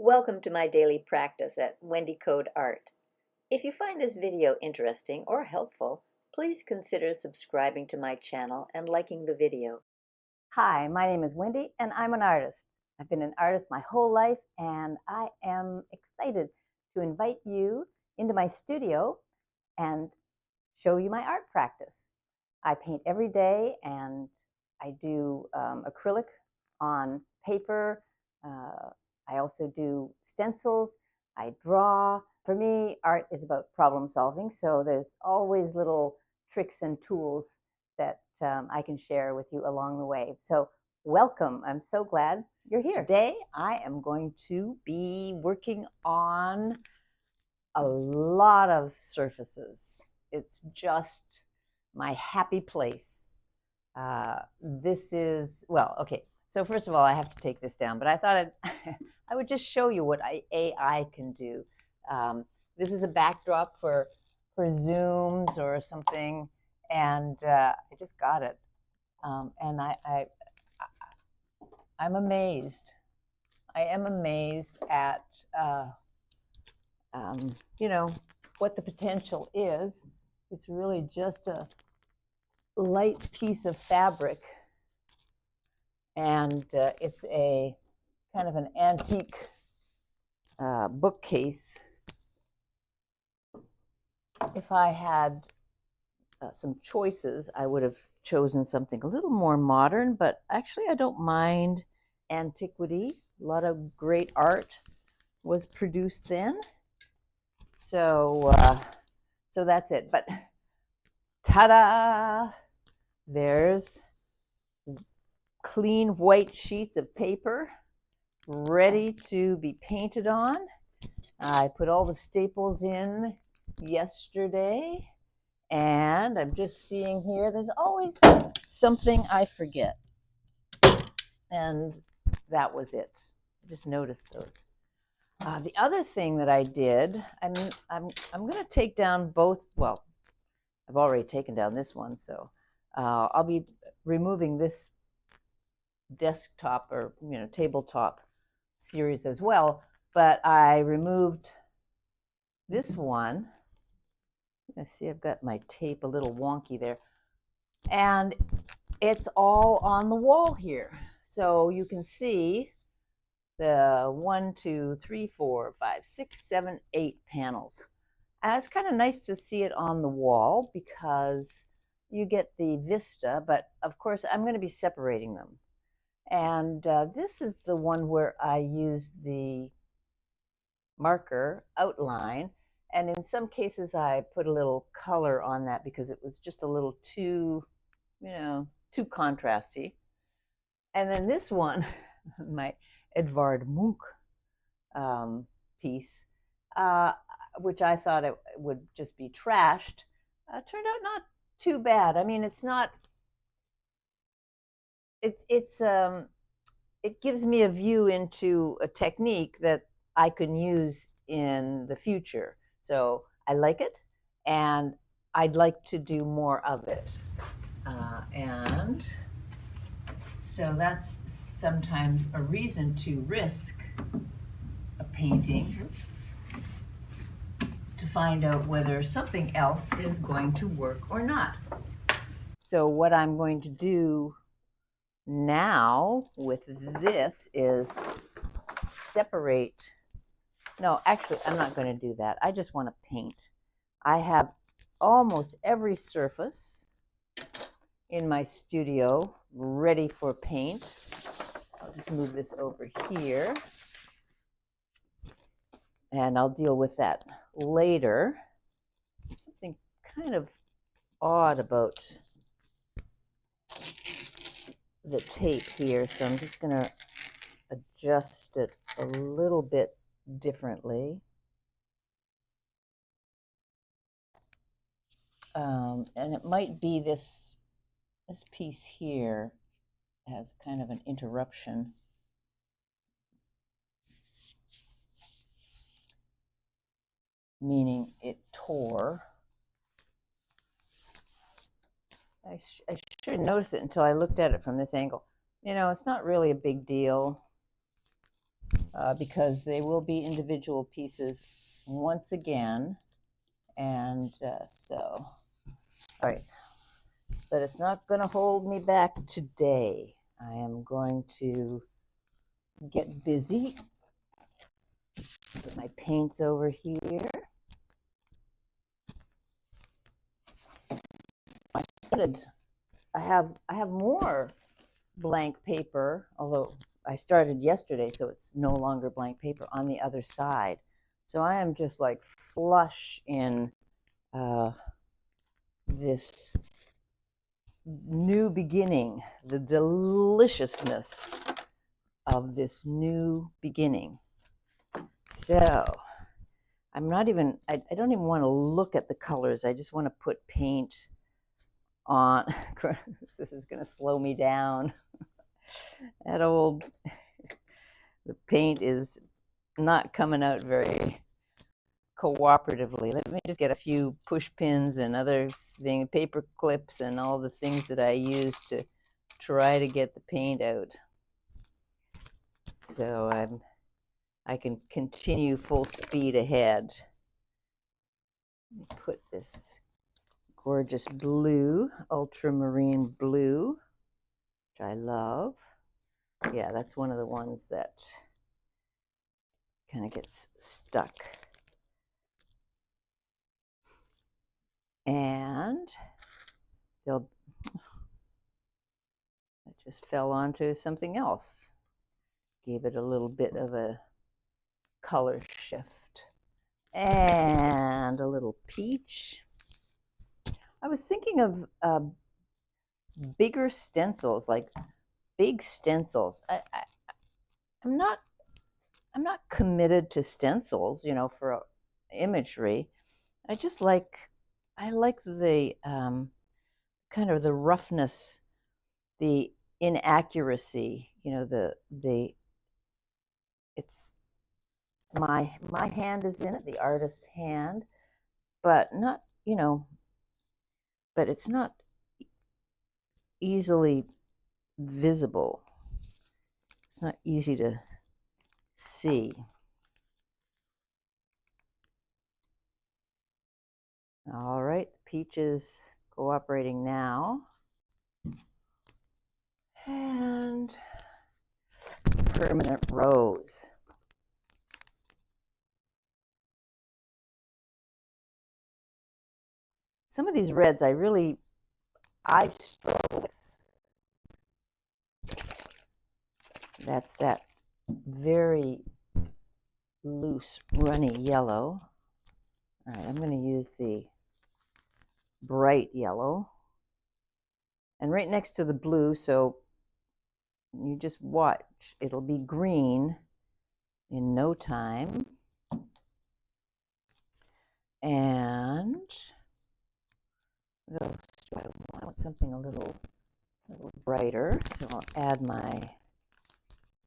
Welcome to my daily practice at Wendy Code Art. If you find this video interesting or helpful, please consider subscribing to my channel and liking the video. Hi, my name is Wendy and I'm an artist. I've been an artist my whole life and I am excited to invite you into my studio and show you my art practice. I paint every day and I do acrylic on paper. I also do stencils. I draw. For me, art is about problem solving, so there's always little tricks and tools that I can share with you along the way. So welcome. I'm so glad you're here. Today, I am going to be working on a lot of surfaces. It's just my happy place. This is, well, okay. So first of all, I have to take this down, but I thought I would just show you what AI can do. This is a backdrop for Zooms or something, and I just got it. And I'm amazed. I am amazed at, you know, what the potential is. It's really just a light piece of fabric, and it's a kind of an antique bookcase. If I had some choices, I would have chosen something a little more modern, but actually I don't mind antiquity. A lot of great art was produced then. So that's it. But ta-da! There's clean white sheets of paper ready to be painted on. I put all the staples in yesterday, and I'm just seeing here, there's always something I forget, and that was it. I just noticed those. The other thing that I did, I'm going to take down both. Well, I've already taken down this one, so I'll be removing this desktop or tabletop series as well. But I removed this one. I see I've got my tape a little wonky there, and it's all on the wall here. So you can see the 1, 2, 3, 4, 5, 6, 7, 8 panels. And it's kind of nice to see it on the wall because you get the vista, but of course I'm going to be separating them. And this is the one where I use the marker outline, and in some cases I put a little color on that because it was just a little too, too contrasty. And then this one, my Edvard Munch piece, which I thought it would just be trashed, turned out not too bad. I mean, it's not. It gives me a view into a technique that I can use in the future. So I like it, and I'd like to do more of it. And so that's sometimes a reason to risk a painting, to find out whether something else is going to work or not. So what I'm going to do now with this is separate. No, actually, I'm not going to do that. I just want to paint. I have almost every surface in my studio ready for paint. I'll just move this over here, and I'll deal with that later. Something kind of odd about the tape here, so I'm just going to adjust it a little bit differently. And it might be this piece here has kind of an interruption. Meaning it tore. I should notice it until I looked at it from this angle. It's not really a big deal. because they will be individual pieces once again. And so, all right, but it's not going to hold me back today. I am going to get busy. Put my paints over here. I have more blank paper, although I started yesterday, so it's no longer blank paper on the other side. So I am just like flush in this new beginning, the deliciousness of this new beginning. So I'm not even, I don't even want to look at the colors. I just want to put paint on. This is going to slow me down. That old, the paint is not coming out very cooperatively. Let me just get a few push pins and other things, paper clips and all the things that I use to try to get the paint out. So I can continue full speed ahead. Put this gorgeous blue, ultramarine blue, which I love. Yeah, that's one of the ones that kind of gets stuck. And I just fell onto something else. Gave it a little bit of a color shift. And a little peach. I was thinking of bigger stencils, like big stencils. I'm not committed to stencils, you know, for imagery. I like the kind of the roughness, the inaccuracy, you know, it's my hand is in it, the artist's hand, but not, you know, but it's not easily visible. It's not easy to see. All right, the peach is cooperating now. And permanent rose. Some of these reds I struggle with. That's that very loose, runny yellow. All right, I'm going to use the bright yellow. And right next to the blue, so you just watch. It'll be green in no time. And what else do I want? I want something a little brighter. So I'll add my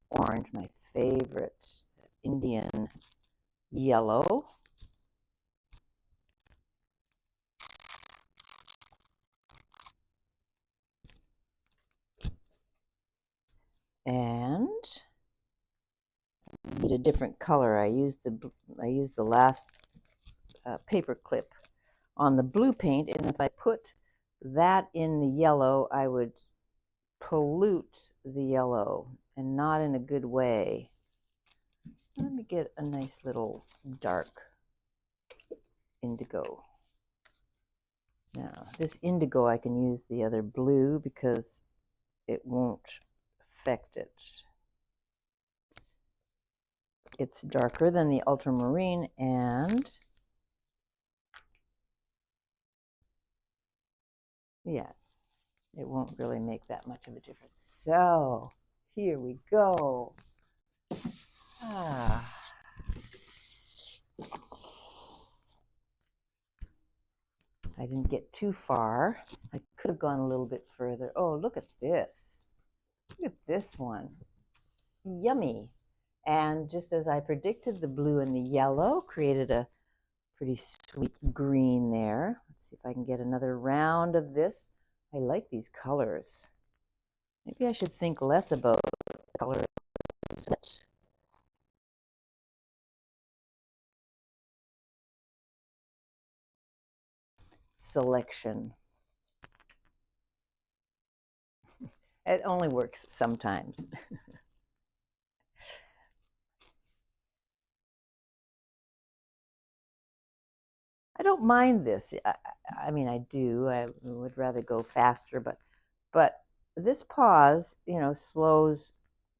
orange, my favorite Indian yellow. And I need a different color. I used the last paper clip on the blue paint, and if I put that in the yellow, I would pollute the yellow, and not in a good way. Let me get a nice little dark indigo. Now, this indigo, I can use the other blue because it won't affect it. It's darker than the ultramarine, and yeah, it won't really make that much of a difference. So here we go. I didn't get too far. I could have gone a little bit further. Oh, look at this. Look at this one. Yummy. And just as I predicted, the blue and the yellow created a pretty sweet green there. Let's see if I can get another round of this. I like these colors. Maybe I should think less about the colors. selection. It only works sometimes. I don't mind this. I mean, I do. I would rather go faster, but this pause, slows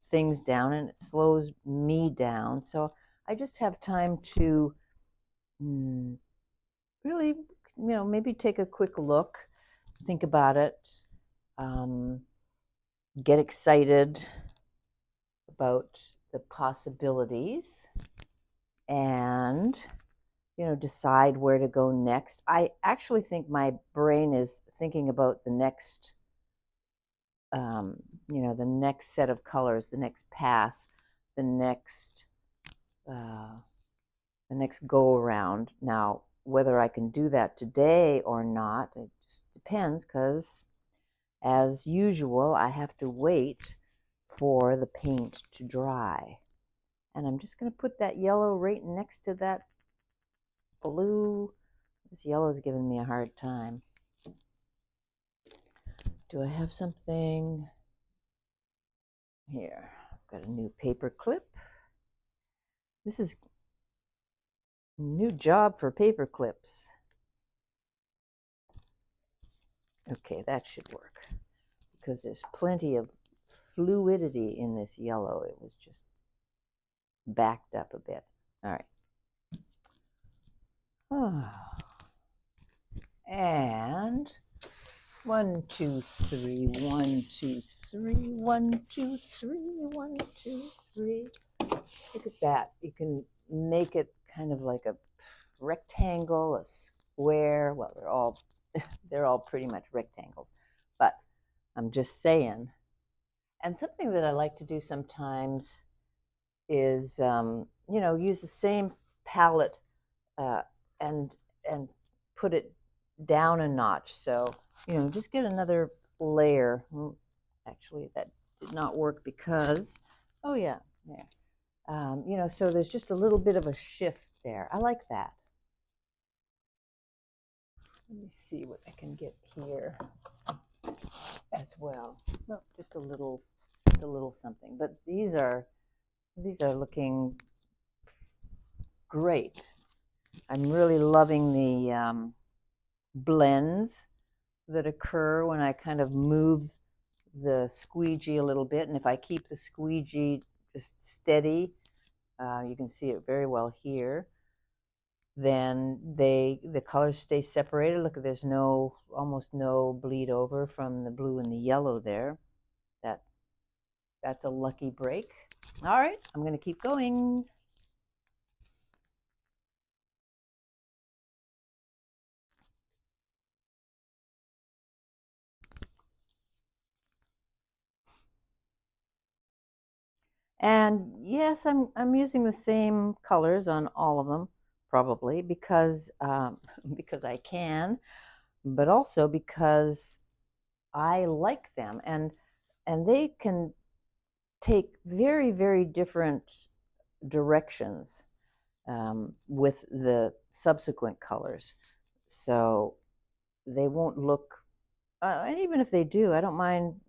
things down and it slows me down. So I just have time to really, maybe take a quick look, think about it, get excited about the possibilities, and decide where to go next. I actually think my brain is thinking about the next, the next set of colors, the next pass, the next go around. Now, whether I can do that today or not, it just depends, because as usual, I have to wait for the paint to dry. And I'm just going to put that yellow right next to that blue. This yellow is giving me a hard time. Do I have something here? I've got a new paper clip. This is a new job for paper clips. Okay, that should work, because there's plenty of fluidity in this yellow. It was just backed up a bit. All right. Oh. And 1, 2, 3, 1, 2, 3, 1, 2, 3, 1, 2, 3. Look at that. You can make it kind of like a rectangle, a square. Well, they're all pretty much rectangles, but I'm just saying. And something that I like to do sometimes is, use the same palette and put it down a notch. So, just get another layer. Actually, that did not work because, oh yeah, there. So there's just a little bit of a shift there. I like that. Let me see what I can get here as well. No, just a little something. But these are looking great. I'm really loving the blends that occur when I kind of move the squeegee a little bit. And if I keep the squeegee just steady, you can see it very well here, then the colors stay separated. Look, there's almost no bleed over from the blue and the yellow there. That's a lucky break. All right, I'm going to keep going. And yes, I'm using the same colors on all of them, probably because because I can, but also because I like them, and they can take very, very different directions with the subsequent colors. So they won't look, and even if they do, I don't mind,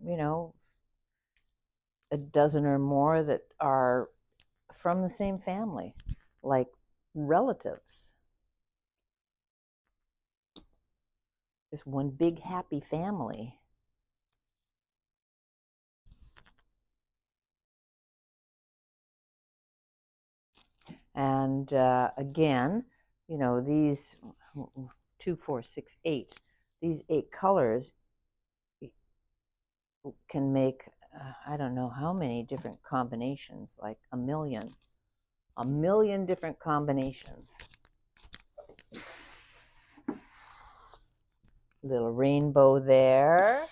a dozen or more that are from the same family, like relatives. Just one big happy family. And again, these 2, 4, 6, 8, these 8 colors can make I don't know how many different combinations, like a million different combinations. Little rainbow there.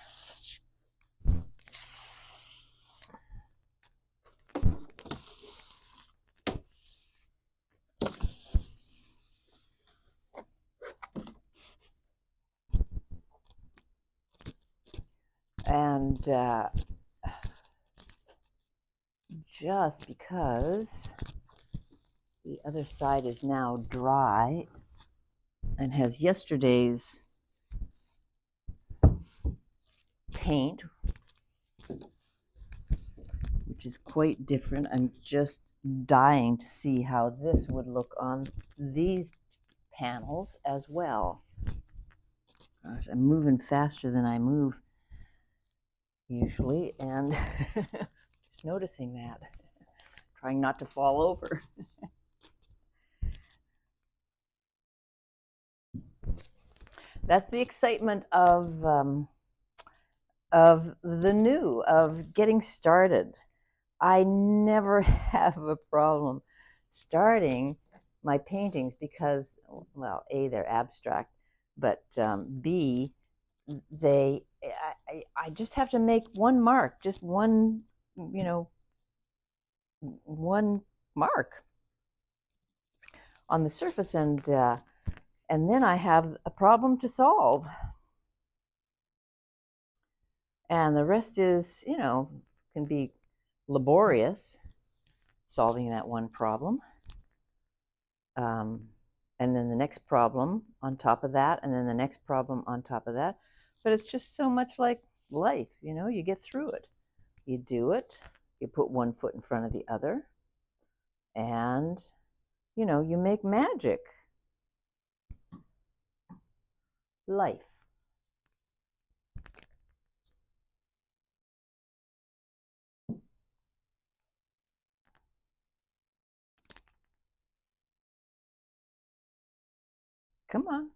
And just because the other side is now dry and has yesterday's paint, which is quite different. I'm just dying to see how this would look on these panels as well. Gosh, I'm moving faster than I move usually, and just noticing that, trying not to fall over. That's the excitement of the new, of getting started. I never have a problem starting my paintings because, well, A, they're abstract, but B, I just have to make one mark, just one, one mark on the surface, and then I have a problem to solve. And the rest is, can be laborious, solving that one problem. And then the next problem on top of that, and then the next problem on top of that. But it's just so much like life, you get through it. You do it, you put one foot in front of the other, and, you make magic. Life. Come on.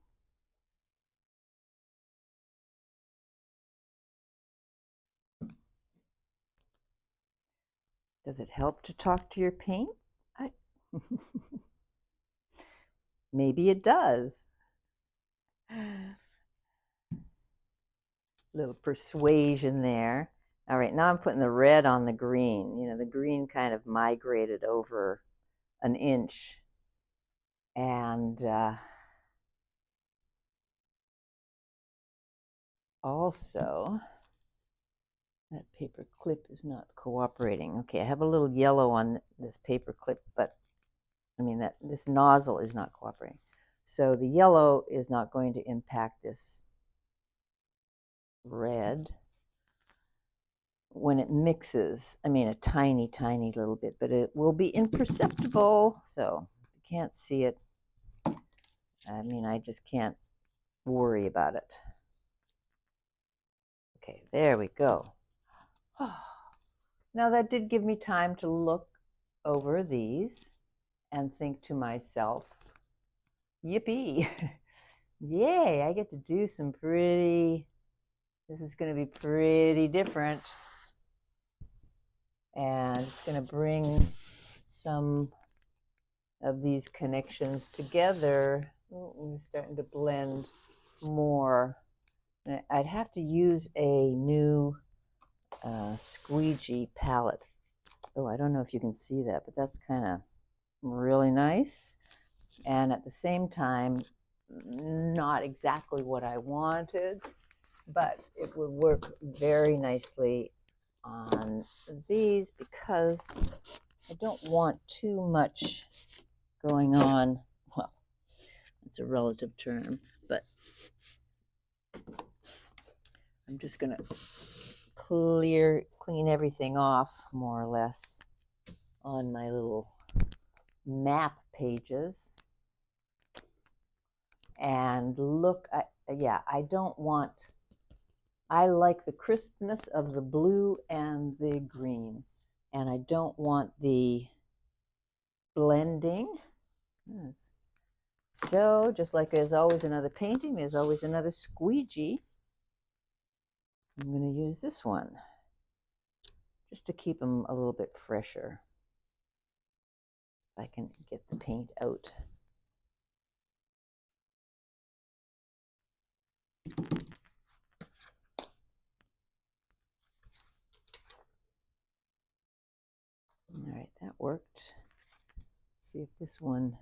Does it help to talk to your paint? Maybe it does. Little persuasion there. All right, now I'm putting the red on the green. The green kind of migrated over an inch. And also, that paper clip is not cooperating. Okay, I have a little yellow on this paper clip, but this nozzle is not cooperating. So the yellow is not going to impact this red when it mixes. A tiny, tiny little bit, but it will be imperceptible. So if you can't see it, I just can't worry about it. Okay, there we go. Now that did give me time to look over these and think to myself, yippee, yay, I get to do some this is going to be pretty different. And it's going to bring some of these connections together. We're starting to blend more. I'd have to use a new Squeegee palette. Oh, I don't know if you can see that, but that's kind of really nice. And at the same time, not exactly what I wanted, but it would work very nicely on these because I don't want too much going on. Well, it's a relative term, but I'm just going to clean everything off more or less on my little map pages. And look, I like the crispness of the blue and the green, and I don't want the blending. So just like there's always another painting, there's always another squeegee. I'm going to use this one just to keep them a little bit fresher. If I can get the paint out. All right, that worked. Let's see if this one,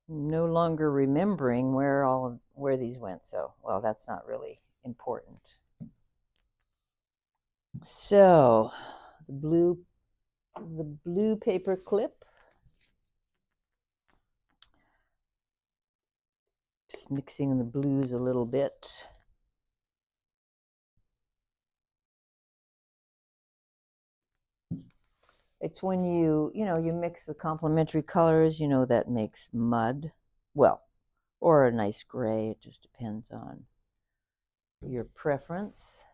no longer remembering where these went. So, well, that's not really important. So, the blue paper clip. Just mixing the blues a little bit. It's when you mix the complementary colors, that makes mud. Well, or a nice gray. It just depends on your preference.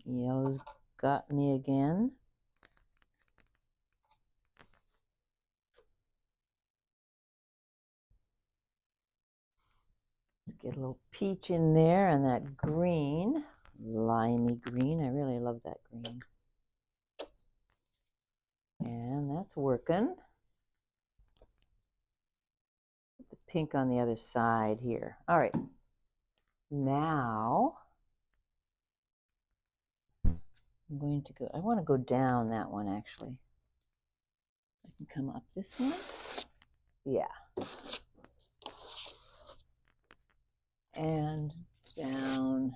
Yellow's got me again. Let's get a little peach in there and that green, limey green. I really love that green. And that's working. Put the pink on the other side here. All right. Now I'm going to go, I want to go down that one actually. I can come up this one. Yeah. And down.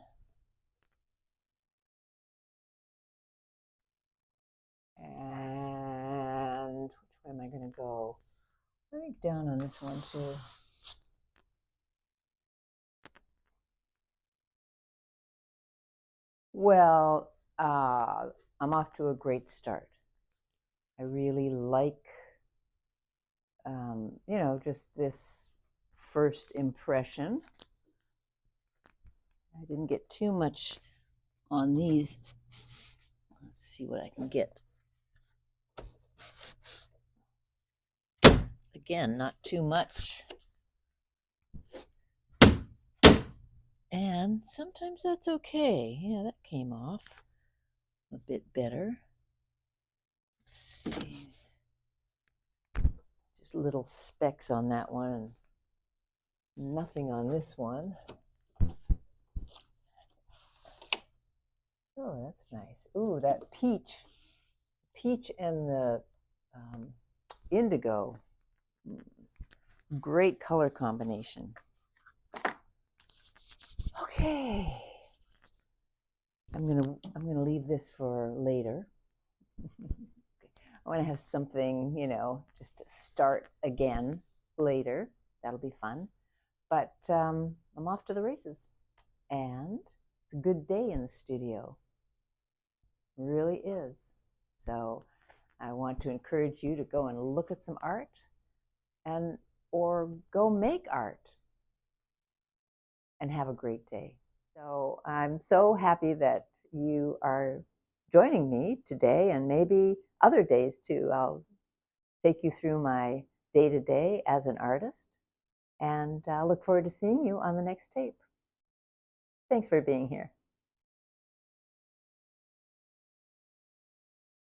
And which way am I going to go? I think down on this one too. Well, I'm off to a great start. I really like, just this first impression. I didn't get too much on these. Let's see what I can get. Again, not too much. And sometimes that's okay. Yeah, that came off a bit better. Let's see. Just little specks on that one and nothing on this one. Oh, that's nice. Ooh, that peach and the indigo. Great color combination. Okay. I'm gonna leave this for later. I want to have something, just to start again later. That'll be fun. But I'm off to the races. And it's a good day in the studio. It really is. So I want to encourage you to go and look at some art or go make art and have a great day. So I'm so happy that you are joining me today and maybe other days too. I'll take you through my day-to-day as an artist, and I look forward to seeing you on the next tape. Thanks for being here.